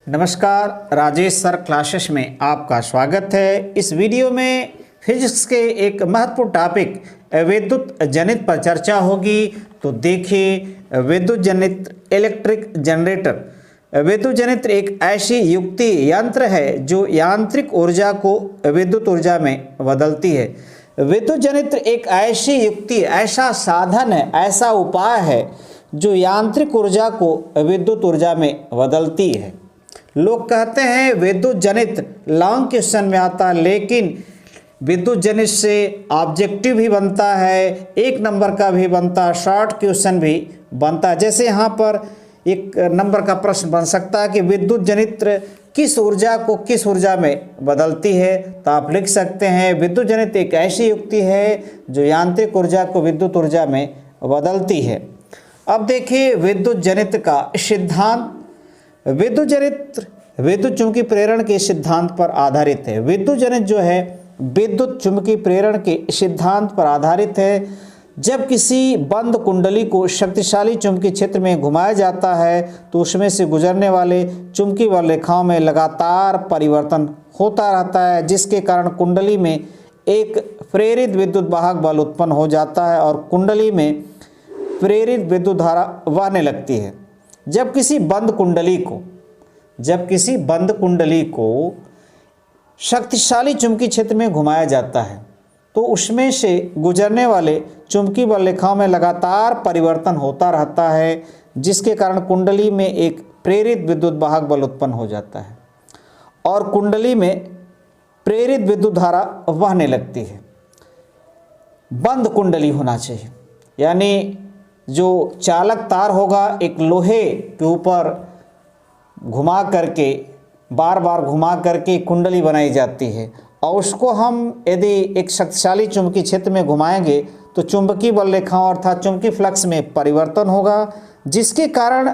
नमस्कार, Rajesh sir classes में आपका स्वागत है। इस वीडियो में फिजिक्स के एक महत्वपूर्ण टॉपिक विद्युत जनित पर चर्चा होगी। तो देखिए, विद्युत जनित इलेक्ट्रिक जनरेटर। विद्युत जनित एक ऐसी युक्ति यंत्र है जो यांत्रिक ऊर्जा को विद्युत ऊर्जा में बदलती है। विद्युत जनित एक ऐसी युक्ति, ऐसा साधन है, ऐसा उपाय है जो यांत्रिक ऊर्जा को विद्युत ऊर्जा में बदलती है। लोग कहते हैं विद्युत जनित लॉन्ग क्वेश्चन में आता है, लेकिन विद्युत जनित से ऑब्जेक्टिव भी बनता है, एक नंबर का भी बनता है, शॉर्ट क्वेश्चन भी बनता है। जैसे यहाँ पर एक नंबर का प्रश्न बन सकता है कि विद्युत जनित किस ऊर्जा को किस ऊर्जा में बदलती है, तो आप लिख सकते हैं विद्युत जनित एक ऐसी युक्ति है जो यांत्रिक ऊर्जा को विद्युत ऊर्जा में बदलती है। अब देखिए विद्युत जनित का सिद्धांत। विद्युत जनित विद्युत चुंबकीय प्रेरण के सिद्धांत पर आधारित है। विद्युत जनित जो है विद्युत चुंबकीय प्रेरण के सिद्धांत पर आधारित है। जब किसी बंद कुंडली को शक्तिशाली चुंबकीय क्षेत्र में घुमाया जाता है तो उसमें से गुजरने वाले चुंबकीय बल रेखाओं में लगातार परिवर्तन होता रहता है, जिसके कारण कुंडली में एक प्रेरित विद्युत वाहक बल उत्पन्न हो जाता है और कुंडली में प्रेरित विद्युत धारा बहने लगती है। जब किसी बंद कुंडली को शक्तिशाली चुंबकीय क्षेत्र में घुमाया जाता है तो उसमें से गुजरने वाले चुंबकीय बल रेखाओं में लगातार परिवर्तन होता रहता है, जिसके कारण कुंडली में एक प्रेरित विद्युत वाहक बल उत्पन्न हो जाता है और कुंडली में प्रेरित विद्युत धारा बहने लगती है। बंद कुंडली होना चाहिए, यानी जो चालक तार होगा एक लोहे के ऊपर घुमा करके बार बार घुमा करके कुंडली बनाई जाती है और उसको हम यदि एक शक्तिशाली चुंबकीय क्षेत्र में घुमाएंगे तो चुंबकीय बल रेखाओं अर्थात चुंबकीय फ्लक्स में परिवर्तन होगा, जिसके कारण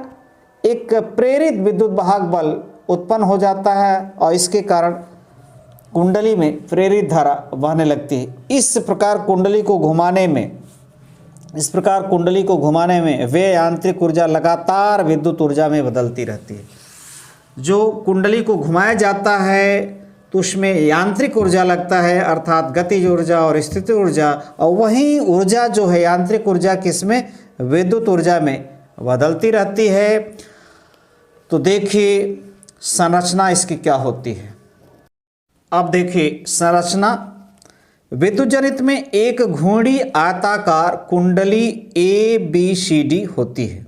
एक प्रेरित विद्युत वाहक बल उत्पन्न हो जाता है और इसके कारण कुंडली में प्रेरित धारा बहने लगती है। इस प्रकार कुंडली को घुमाने में वे यांत्रिक ऊर्जा लगातार विद्युत ऊर्जा में बदलती रहती है। जो कुंडली को घुमाया जाता है तो उसमें यांत्रिक ऊर्जा लगता है, अर्थात गतिज ऊर्जा और स्थिति ऊर्जा, और वही ऊर्जा जो है यांत्रिक ऊर्जा किसमें विद्युत ऊर्जा में बदलती रहती है। तो देखिए संरचना इसकी क्या होती है। अब देखिए संरचना। विद्युत जनित में एक घूर्णी आयताकार कुंडली ABCD होती है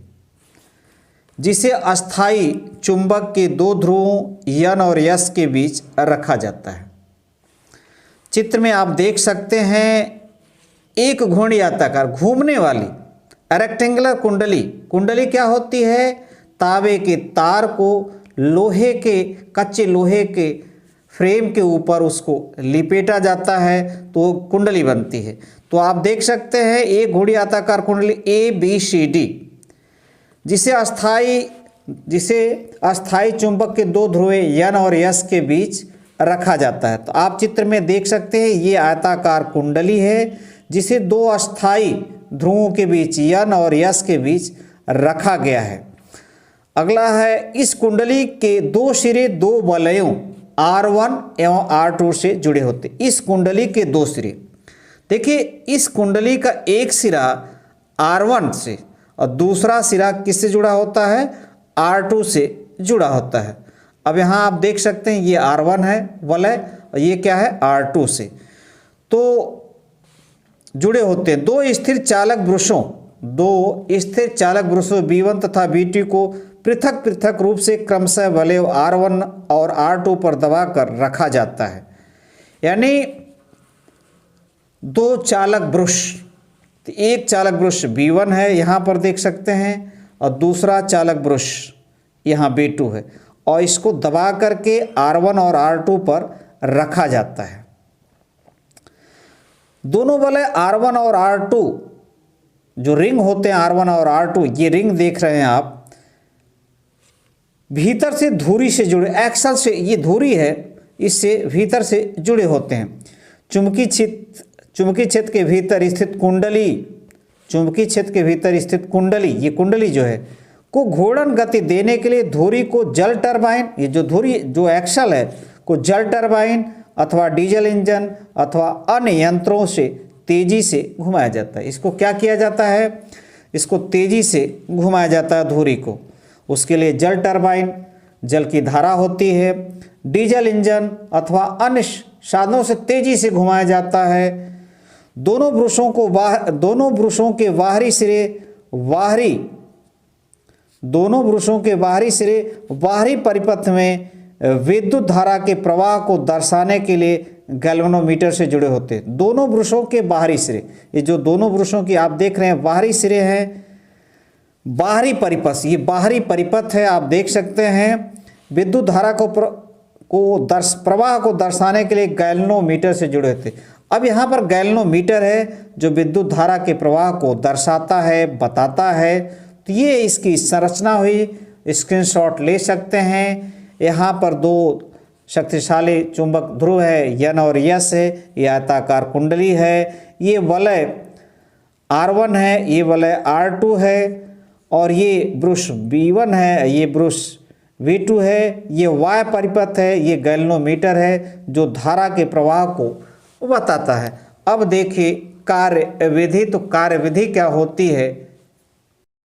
जिसे अस्थायी चुंबक के दो ध्रुवों N और S के बीच रखा जाता है। चित्र में आप देख सकते हैं एक घूर्णी आयताकार घूमने वाली रेक्टेंगुलर कुंडली क्या होती है, तांबे के तार को कच्चे लोहे के फ्रेम के ऊपर उसको लिपेटा जाता है तो कुंडली बनती है। तो आप देख सकते हैं एक घूर्णी आयताकार कुंडली ABCD जिसे अस्थायी चुंबक के दो ध्रुवें N और S के बीच रखा जाता है। तो आप चित्र में देख सकते हैं ये आयताकार कुंडली है जिसे दो अस्थायी ध्रुवों के बीच N और S के बीच रखा गया है। अगला है इस कुंडली के दो सिरे दो वलयों R1 एवं R2 से जुड़े होते। इस कुंडली के दो सिरे, देखिए इस कुंडली का एक सिरा R1 से और दूसरा सिरा किससे जुड़ा होता है, R2 से जुड़ा होता है। अब यहाँ आप देख सकते हैं ये R1 है वलय और ये क्या है R2 से तो जुड़े होते हैं। दो स्थिर चालक ब्रशों B1 तथा B2 को पृथक पृथक रूप से क्रमशः वलय R1 और R2 पर दबाकर रखा जाता है। यानी दो चालक ब्रश, एक चालक ब्रश B1 है यहाँ पर देख सकते हैं और दूसरा चालक ब्रश यहाँ B2 है और इसको दबा करके R1 और R2 पर रखा जाता है। दोनों वलय R1 और R2 जो रिंग होते हैं R1 और R2, ये रिंग देख रहे हैं आप, भीतर से धुरी से जुड़े, एक्सल से ये धुरी है इससे भीतर से जुड़े होते हैं। चुंबकीय क्षेत्र के भीतर स्थित कुंडली, ये कुंडली जो है को घूर्णन गति देने के लिए धुरी को जल टरबाइन, ये जो धुरी जो एक्सल है को जल टरबाइन अथवा डीजल इंजन अथवा अन्य यंत्रों से तेजी से घुमाया जाता है। इसको क्या किया जाता है, इसको तेजी से घुमाया जाता है धुरी को। उसके लिए जल टरबाइन, जल की धारा होती है, डीजल इंजन अथवा अन्य साधनों से तेजी से घुमाया जाता है। दोनों ब्रुशों के बाहरी सिरे बाहरी परिपथ में विद्युत धारा के प्रवाह को दर्शाने के लिए गैल्वेनोमीटर से जुड़े होते हैं। दोनों ब्रुशों के बाहरी सिरे, ये जो दोनों ब्रुशों की आप देख रहे हैं बाहरी सिरे हैं, बाहरी परिपथ, ये बाहरी परिपथ है, आप देख सकते हैं। विद्युत धारा प्रवाह को दर्शाने के लिए गैल्वेनोमीटर से जुड़े होते हैं। अब यहाँ पर गैल्वेनोमीटर है जो विद्युत धारा के प्रवाह को दर्शाता है, बताता है। तो ये इसकी संरचना हुई, स्क्रीनशॉट ले सकते हैं। यहाँ पर दो शक्तिशाली चुंबक ध्रुव है, एन और एस है, ये आयताकार कुंडली है, ये वलय R1 है, ये वलय R2 है, और ये ब्रुश B1 है, ये ब्रुश V2 है, ये वाय परिपथ है, ये गैल्वेनोमीटर है जो धारा के प्रवाह को बताता है। अब देखिए कार्यविधि, तो कार्यविधि क्या होती है,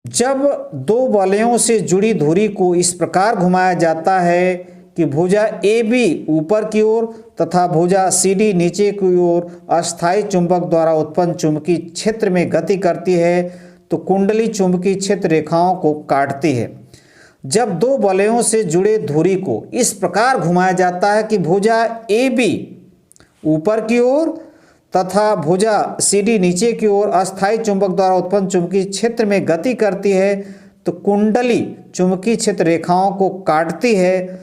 जब दो वलयों से जुड़ी धुरी को इस प्रकार घुमाया जाता है कि भुजा AB ऊपर की ओर तथा भुजा CD नीचे की ओर अस्थायी चुंबक द्वारा उत्पन्न चुंबकीय क्षेत्र में गति करती है, तो कुंडली चुंबकीय क्षेत्र रेखाओं को काटती है। जब दो वलयों से जुड़े धुरी को इस प्रकार घुमाया जाता है कि भुजा AB ऊपर की ओर तथा भुजा CD नीचे की ओर अस्थायी चुंबक द्वारा उत्पन्न चुंबकीय क्षेत्र में गति करती है, तो कुंडली चुंबकीय क्षेत्र रेखाओं को काटती है।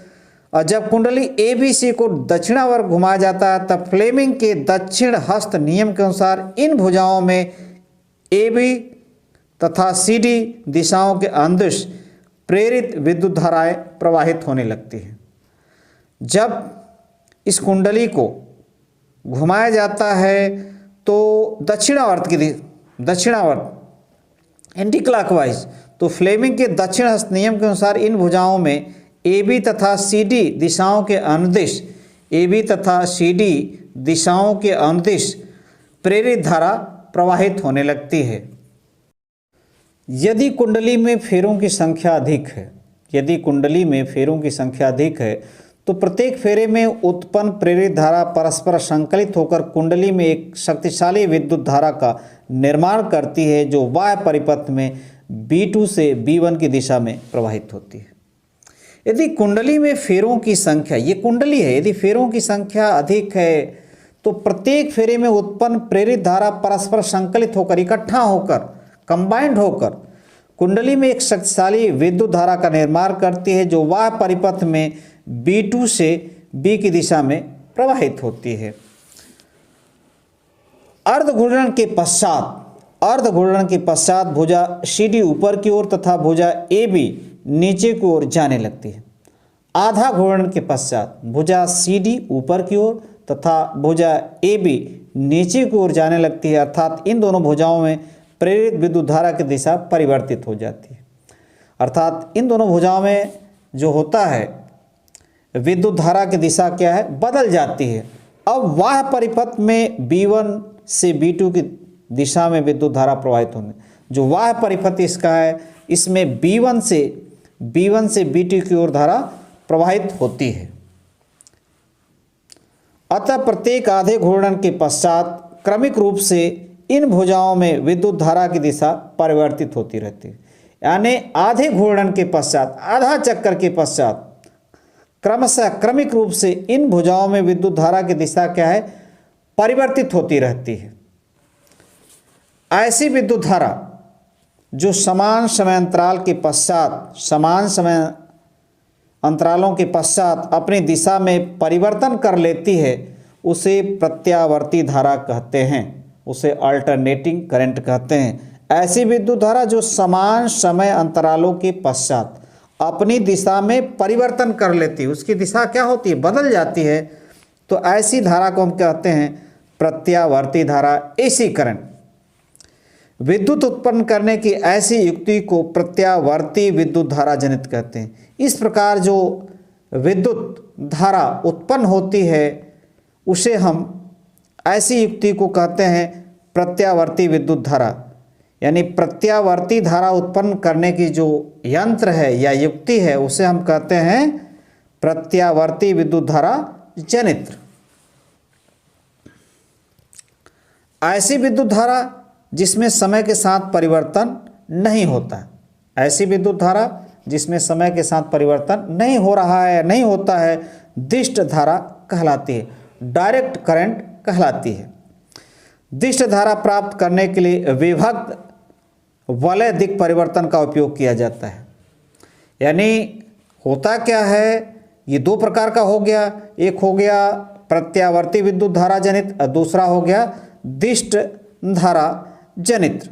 और जब कुंडली ABC को दक्षिणावर्त घुमाया जाता है, तब फ्लेमिंग के दक्षिण हस्त नियम के अनुसार इन भुजाओं में AB तथा CD दिशाओं के अनुदिश प्रेरित विद्युत धाराएं प्रवाहित होने लगती हैं। जब इस कुंडली को घुमाया जाता है तो दक्षिणावर्त एंटी क्लॉकवाइज, तो फ्लेमिंग के दक्षिण हस्त नियम के अनुसार इन भुजाओं में AB तथा CD दिशाओं के अनुदिश प्रेरित धारा प्रवाहित होने लगती है। यदि कुंडली में फेरों की संख्या अधिक है, तो प्रत्येक फेरे में उत्पन्न प्रेरित धारा परस्पर संकलित होकर कुंडली में एक शक्तिशाली विद्युत धारा का निर्माण करती है, जो वाय परिपथ में B2 से B1 की दिशा में प्रवाहित होती है। यदि कुंडली में फेरों की संख्या, ये कुंडली है, यदि फेरों की संख्या अधिक है, तो प्रत्येक फेरे में उत्पन्न प्रेरित धारा परस्पर संकलित होकर, इकट्ठा होकर, कंबाइंड होकर कुंडली में एक शक्तिशाली विद्युत धारा का निर्माण करती है, जो वाय परिपथ में B2 से B की दिशा में प्रवाहित होती है। अर्धघूर्णन के पश्चात भुजा CD ऊपर की ओर तथा भुजा AB नीचे की ओर जाने लगती है। आधा घूर्णन के पश्चात भुजा CD ऊपर की ओर तथा भुजा AB नीचे की ओर जाने लगती है, अर्थात इन दोनों भुजाओं में प्रेरित विद्युत धारा की दिशा परिवर्तित हो जाती है। अर्थात इन दोनों भुजाओं में जो होता है विद्युत धारा की दिशा क्या है, बदल जाती है। अब वाह परिपथ में B1 से B2 की दिशा में विद्युत धारा प्रवाहित होने, जो वाह परिपथ इसका है, इसमें B1 से B2 की ओर धारा प्रवाहित होती है। अतः प्रत्येक आधे घूर्णन के पश्चात क्रमिक रूप से इन भुजाओं में विद्युत धारा की दिशा परिवर्तित होती रहती है। यानी आधे घूर्णन के पश्चात, आधा चक्कर के पश्चात क्रमशः क्रमिक रूप से इन भुजाओं में विद्युत धारा की दिशा क्या है, परिवर्तित होती रहती है। ऐसी विद्युत धारा जो समान समय अंतरालों के पश्चात अपनी दिशा में परिवर्तन कर लेती है, उसे प्रत्यावर्ती धारा कहते हैं, उसे अल्टरनेटिंग करंट कहते हैं। ऐसी विद्युत धारा जो समान समय अंतरालों के पश्चात अपनी दिशा में परिवर्तन कर लेती है, उसकी दिशा क्या होती है, बदल जाती है, तो ऐसी धारा को हम कहते हैं प्रत्यावर्ती धारा, एसी करंट। विद्युत उत्पन्न करने की ऐसी युक्ति को प्रत्यावर्ती विद्युत धारा जनित कहते हैं। इस प्रकार जो विद्युत धारा उत्पन्न होती है उसे हम ऐसी युक्ति को कहते हैं प्रत्यावर्ती विद्युत धारा। यानी प्रत्यावर्ती धारा उत्पन्न करने की जो यंत्र है या युक्ति है उसे हम कहते हैं प्रत्यावर्ती विद्युत धारा जनित्र। ऐसी विद्युत धारा जिसमें समय के साथ परिवर्तन नहीं होता, ऐसी विद्युत धारा जिसमें समय के साथ परिवर्तन नहीं हो रहा है, नहीं होता है, दिष्ट धारा कहलाती है, डायरेक्ट करंट कहलाती है। दिष्ट धारा प्राप्त करने के लिए विभक्त वलय दिक् परिवर्तन का उपयोग किया जाता है। यानी होता क्या है, ये दो प्रकार का हो गया, एक हो गया प्रत्यावर्ती विद्युत धारा जनित और दूसरा हो गया दिष्ट धारा जनित्र।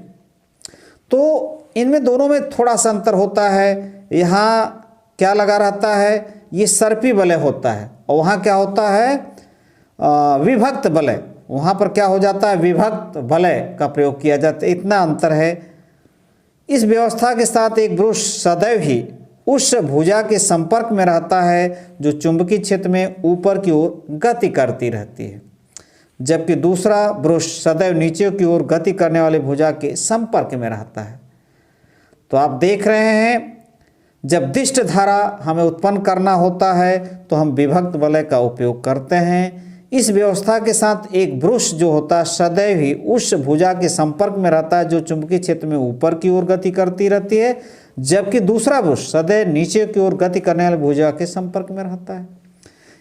तो इनमें दोनों में थोड़ा सा अंतर होता है। यहाँ क्या लगा रहता है, ये सर्पी वलय होता है और वहाँ क्या होता है विभक्त वलय, वहाँ पर क्या हो जाता है विभक्त वलय का प्रयोग किया जाता है, इतना अंतर है। इस व्यवस्था के साथ एक ब्रश सदैव ही उस भुजा के संपर्क में रहता है जो चुंबकीय क्षेत्र में ऊपर की ओर गति करती रहती है, जबकि दूसरा ब्रश सदैव नीचे की ओर गति करने वाली भुजा के संपर्क में रहता है। तो आप देख रहे हैं जब दिष्ट धारा हमें उत्पन्न करना होता है तो हम विभक्त वलय का उपयोग करते हैं। इस व्यवस्था के साथ एक ब्रश जो होता है सदैव ही उस भुजा के संपर्क में रहता है जो चुंबकीय क्षेत्र में ऊपर की ओर गति करती रहती है, जबकि दूसरा ब्रश सदैव नीचे की ओर गति करने वाली भुजा के संपर्क में रहता है।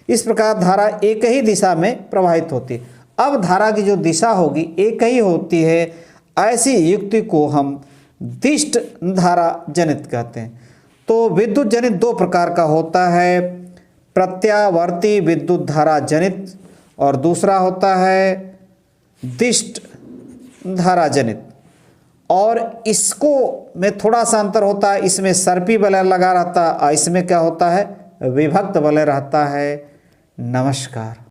इस प्रकार धारा एक ही दिशा में प्रवाहित होती है। अब धारा की जो दिशा होगी एक ही होती है, ऐसी युक्ति को हम दिष्ट धारा जनित कहते हैं। तो विद्युत जनित दो प्रकार का होता है, प्रत्यावर्ती विद्युत धारा जनित और दूसरा होता है दिष्ट धारा जनित। और इसको में थोड़ा सा अंतर होता है, इसमें सर्पी वलय लगा रहता है और इसमें क्या होता है विभक्त वलय रहता है। नमस्कार।